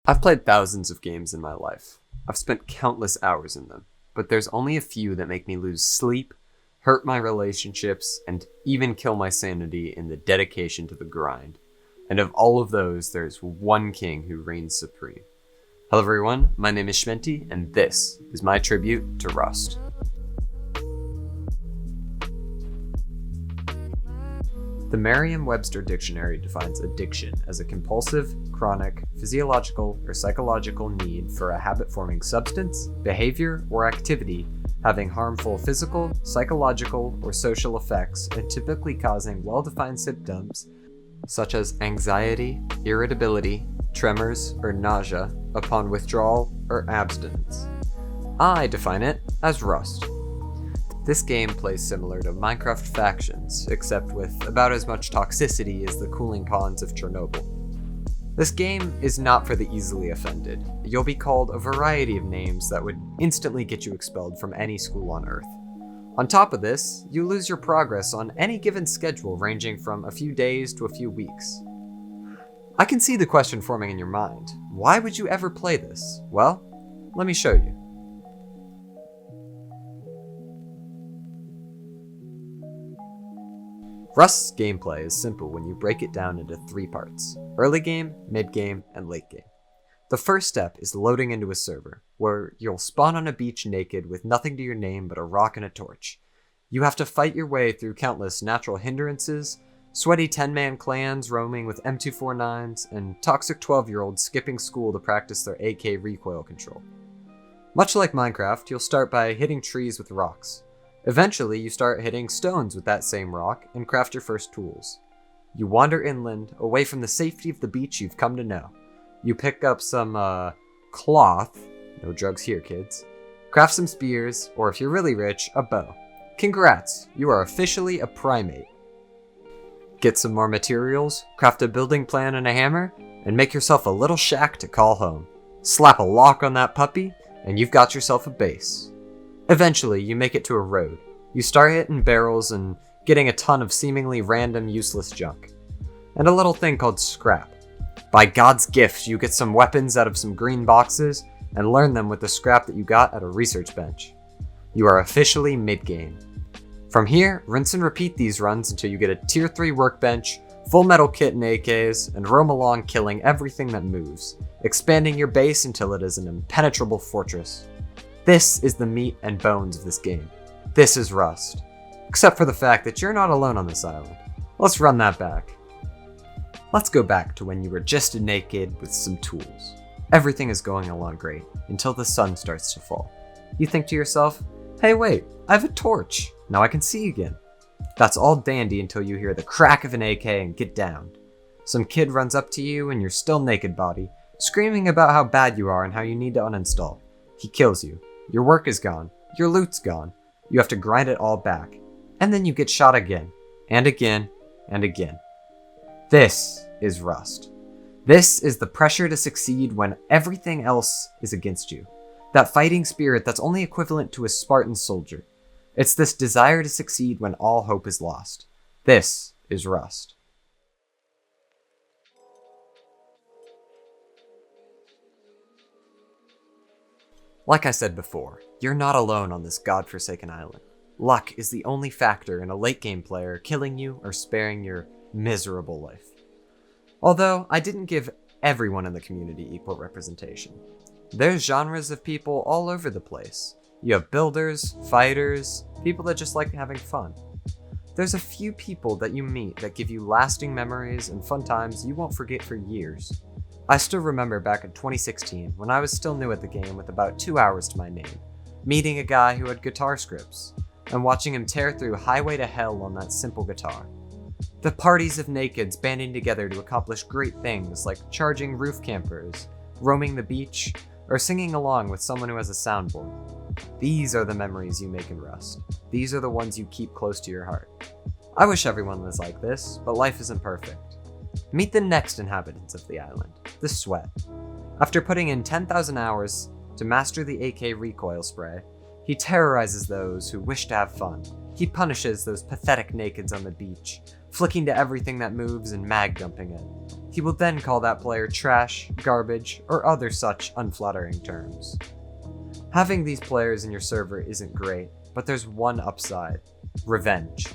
I've played thousands of games in my life. I've spent countless hours in them, but there's only a few that make me lose sleep, hurt my relationships, and even kill my sanity in the dedication to the grind. And of all of those, there's one king who reigns supreme. Hello everyone, my name is Shmenty, and this is my tribute to Rust. The Merriam-Webster dictionary defines addiction as a compulsive, chronic, physiological, or psychological need for a habit-forming substance, behavior, or activity having harmful physical, psychological, or social effects and typically causing well-defined symptoms such as anxiety, irritability, tremors, or nausea upon withdrawal or abstinence. I define it as Rust. This game plays similar to Minecraft Factions, except with about as much toxicity as the cooling ponds of Chernobyl. This game is not for the easily offended. You'll be called a variety of names that would instantly get you expelled from any school on Earth. On top of this, you lose your progress on any given schedule ranging from a few days to a few weeks. I can see the question forming in your mind. Why would you ever play this? Well, let me show you. Rust's gameplay is simple when you break it down into three parts: early game, mid game, and late game. The first step is loading into a server, where you'll spawn on a beach naked with nothing to your name but a rock and a torch. You have to fight your way through countless natural hindrances, sweaty 10-man clans roaming with M249s, and toxic 12-year-olds skipping school to practice their AK recoil control. Much like Minecraft, you'll start by hitting trees with rocks. Eventually, you start hitting stones with that same rock and craft your first tools. You wander inland, away from the safety of the beach you've come to know. You pick up some, cloth, no drugs here kids, craft some spears, or if you're really rich, a bow. Congrats, you are officially a primate. Get some more materials, craft a building plan and a hammer, and make yourself a little shack to call home. Slap a lock on that puppy, and you've got yourself a base. Eventually, you make it to a road. You start hitting barrels and getting a ton of seemingly random, useless junk. And a little thing called scrap. By God's gift, you get some weapons out of some green boxes and learn them with the scrap that you got at a research bench. You are officially mid-game. From here, rinse and repeat these runs until you get a tier 3 workbench, full metal kit and AKs, and roam along killing everything that moves, expanding your base until it is an impenetrable fortress. This is the meat and bones of this game. This is Rust. Except for the fact that you're not alone on this island. Let's run that back. Let's go back to when you were just naked with some tools. Everything is going along great, until the sun starts to fall. You think to yourself, hey wait, I have a torch. Now I can see again. That's all dandy until you hear the crack of an AK and get downed. Some kid runs up to you in your still naked body, screaming about how bad you are and how you need to uninstall. He kills you. Your work is gone. Your loot's gone. You have to grind it all back. And then you get shot again. And again. And again. This is Rust. This is the pressure to succeed when everything else is against you. That fighting spirit that's only equivalent to a Spartan soldier. It's this desire to succeed when all hope is lost. This is Rust. Like I said before, you're not alone on this godforsaken island. Luck is the only factor in a late game player killing you or sparing your miserable life. Although, I didn't give everyone in the community equal representation. There's genres of people all over the place. You have builders, fighters, people that just like having fun. There's a few people that you meet that give you lasting memories and fun times you won't forget for years. I still remember back in 2016, when I was still new at the game with about 2 hours to my name, meeting a guy who had guitar scripts, and watching him tear through Highway to Hell on that simple guitar. The parties of nakeds banding together to accomplish great things like charging roof campers, roaming the beach, or singing along with someone who has a soundboard. These are the memories you make in Rust. These are the ones you keep close to your heart. I wish everyone was like this, but life isn't perfect. Meet the next inhabitants of the island, the Sweat. After putting in 10,000 hours to master the AK recoil spray, he terrorizes those who wish to have fun. He punishes those pathetic nakeds on the beach, flicking to everything that moves and mag dumping it. he will then call that player trash, garbage, or other such unflattering terms. Having these players in your server isn't great, but there's one upside: revenge.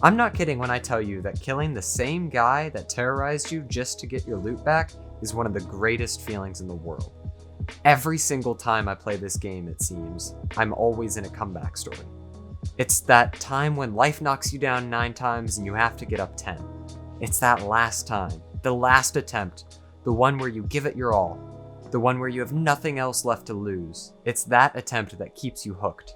I'm not kidding when I tell you that killing the same guy that terrorized you just to get your loot back is one of the greatest feelings in the world. Every single time I play this game, it seems, I'm always in a comeback story. It's that time when life knocks you down 9 times and you have to get up 10. It's that last time, the last attempt, the one where you give it your all, the one where you have nothing else left to lose. It's that attempt that keeps you hooked.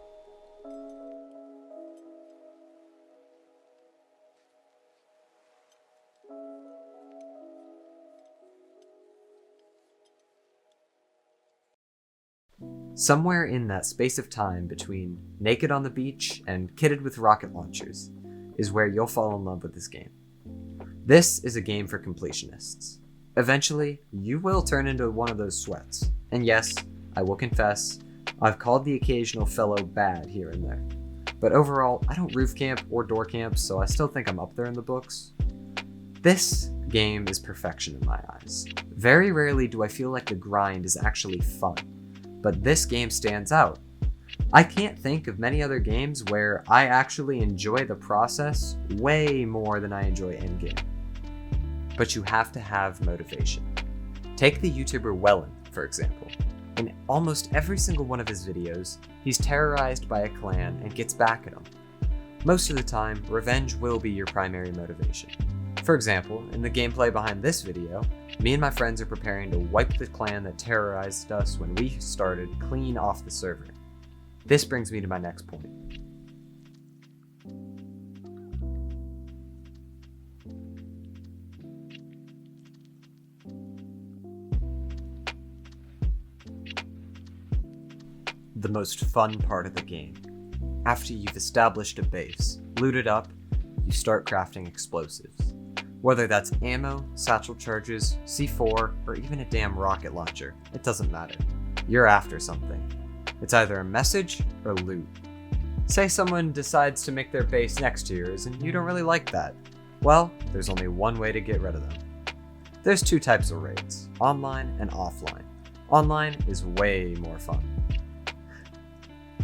Somewhere in that space of time between naked on the beach and kitted with rocket launchers is where you'll fall in love with this game. This is a game for completionists. Eventually, you will turn into one of those sweats. And yes, I will confess, I've called the occasional fellow bad here and there. But overall, I don't roof camp or door camp, so I still think I'm up there in the books. This game is perfection in my eyes. Very rarely do I feel like the grind is actually fun, but this game stands out. I can't think of many other games where I actually enjoy the process way more than I enjoy endgame. But you have to have motivation. Take the YouTuber Wellen, for example. In almost every single one of his videos, he's terrorized by a clan and gets back at them. Most of the time, revenge will be your primary motivation. For example, in the gameplay behind this video, me and my friends are preparing to wipe the clan that terrorized us when we started clean off the server. This brings me to my next point. The most fun part of the game. After you've established a base, looted up, you start crafting explosives. Whether that's ammo, satchel charges, C4, or even a damn rocket launcher, it doesn't matter. You're after something. It's either a message or loot. Say someone decides to make their base next to yours and you don't really like that. Well, there's only one way to get rid of them. There's 2 types of raids, online and offline. Online is way more fun.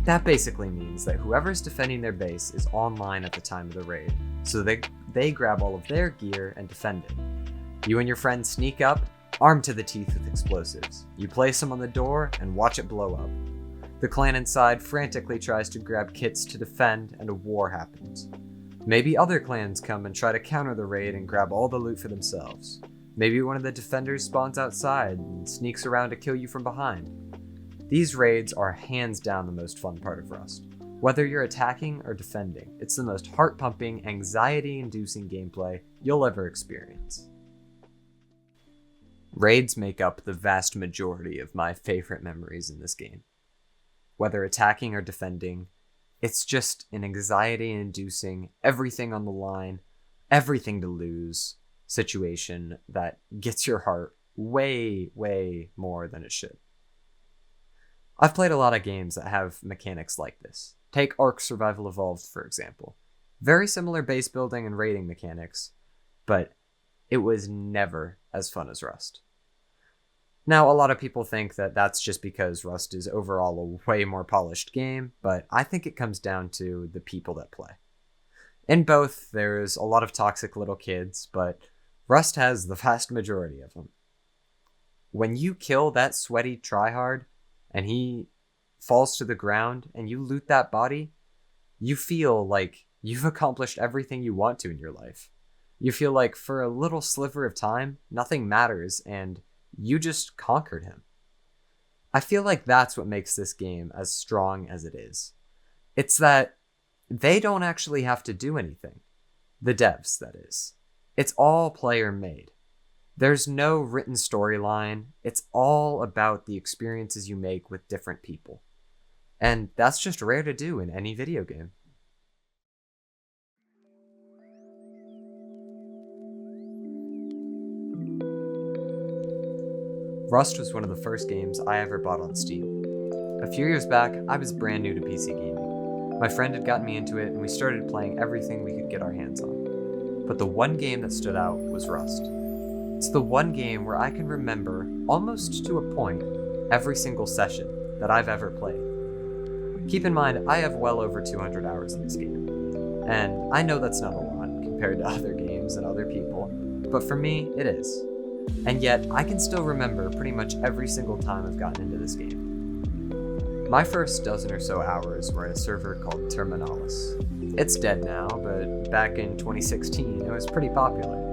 That basically means that whoever's defending their base is online at the time of the raid, so they grab all of their gear and defend it. You and your friends sneak up, armed to the teeth with explosives. You place them on the door and watch it blow up. The clan inside frantically tries to grab kits to defend, and a war happens. Maybe other clans come and try to counter the raid and grab all the loot for themselves. Maybe one of the defenders spawns outside and sneaks around to kill you from behind. These raids are hands down the most fun part of Rust. Whether you're attacking or defending, it's the most heart-pumping, anxiety-inducing gameplay you'll ever experience. Raids make up the vast majority of my favorite memories in this game. Whether attacking or defending, it's just an anxiety-inducing, everything on the line, everything to lose situation that gets your heart way, way more than it should. I've played a lot of games that have mechanics like this. Take Ark Survival Evolved, for example. Very similar base building and raiding mechanics, but it was never as fun as Rust. Now, a lot of people think that that's just because Rust is overall a way more polished game, but I think it comes down to the people that play. In both, there's a lot of toxic little kids, but Rust has the vast majority of them. When you kill that sweaty tryhard, and he falls to the ground, and you loot that body, you feel like you've accomplished everything you want to in your life. You feel like for a little sliver of time, nothing matters, and you just conquered him. I feel like that's what makes this game as strong as it is. It's that they don't actually have to do anything. The devs, that is. It's all player made. There's no written storyline. It's all about the experiences you make with different people. And that's just rare to do in any video game. Rust was one of the first games I ever bought on Steam. A few years back, I was brand new to PC gaming. My friend had gotten me into it, and we started playing everything we could get our hands on. But the one game that stood out was Rust. It's the one game where I can remember, almost to a point, every single session that I've ever played. Keep in mind, I have well over 200 hours in this game, and I know that's not a lot compared to other games and other people, but for me, it is. And yet, I can still remember pretty much every single time I've gotten into this game. My first dozen or so hours were in a server called Terminalis. It's dead now, but back in 2016, it was pretty popular.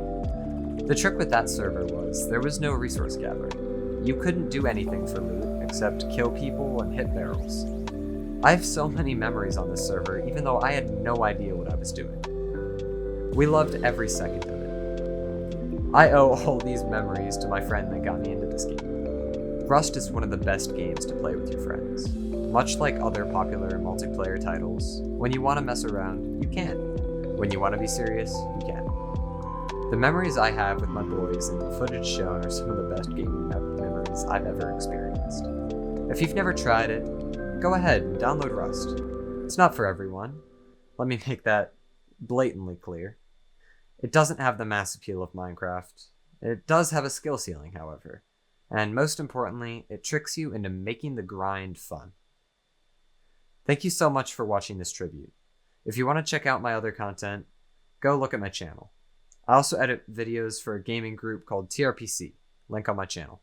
The trick with that server was there was no resource gathering. You couldn't do anything for loot except kill people and hit barrels. I have so many memories on this server, even though I had no idea what I was doing. We loved every second of it. I owe all these memories to my friend that got me into this game. Rust is one of the best games to play with your friends. Much like other popular multiplayer titles, when you want to mess around, you can. When you want to be serious, you can. The memories I have with my boys and the footage shown are some of the best gaming memories I've ever experienced. If you've never tried it, go ahead and download Rust. It's not for everyone. Let me make that blatantly clear. It doesn't have the mass appeal of Minecraft. It does have a skill ceiling, however. And most importantly, it tricks you into making the grind fun. Thank you so much for watching this tribute. If you want to check out my other content, go look at my channel. I also edit videos for a gaming group called TRPC, link on my channel.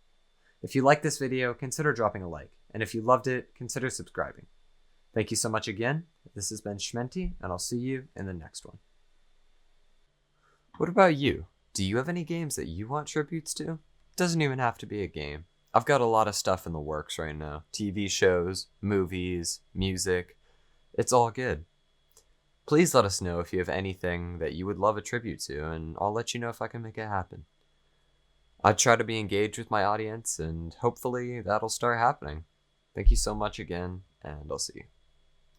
If you like this video, consider dropping a like, and if you loved it, consider subscribing. Thank you so much again. This has been Shmenty, and I'll see you in the next one. What about you? Do you have any games that you want tributes to? Doesn't even have to be a game. I've got a lot of stuff in the works right now. TV shows, movies, music. It's all good. Please let us know if you have anything that you would love a tribute to, and I'll let you know if I can make it happen. I try to be engaged with my audience, and hopefully that'll start happening. Thank you so much again, and I'll see you.